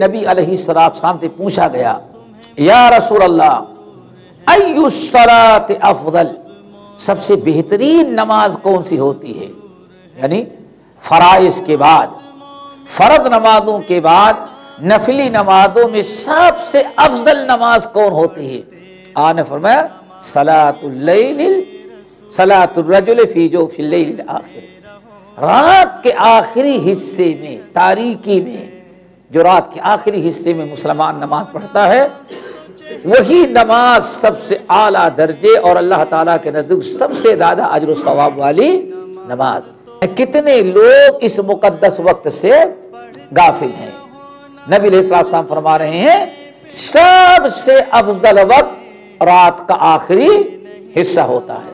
نبی علیہ السلام سے پوچھا گیا یا رسول اللہ ای الصلاۃ افضل، سب سے بہترین نماز کون سی ہوتی ہے؟ یعنی فرائض کے بعد، فرض نمازوں کے بعد نفلی نمازوں میں سب سے افضل نماز کون ہوتی ہے؟ آپ نے فرمایا صلاۃ الرجل فی جوف اللیل الاخر، رات کے آخری حصے میں، تاریکی میں، جو رات کے آخری حصے میں مسلمان نماز پڑھتا ہے، وہی نماز سب سے اعلیٰ درجے اور اللہ تعالیٰ کے نزدیک سب سے زیادہ اجر و ثواب والی نماز۔ کتنے لوگ اس مقدس وقت سے غافل ہیں؟ نبی علیہ السلام فرما رہے ہیں سب سے افضل وقت رات کا آخری حصہ ہوتا ہے۔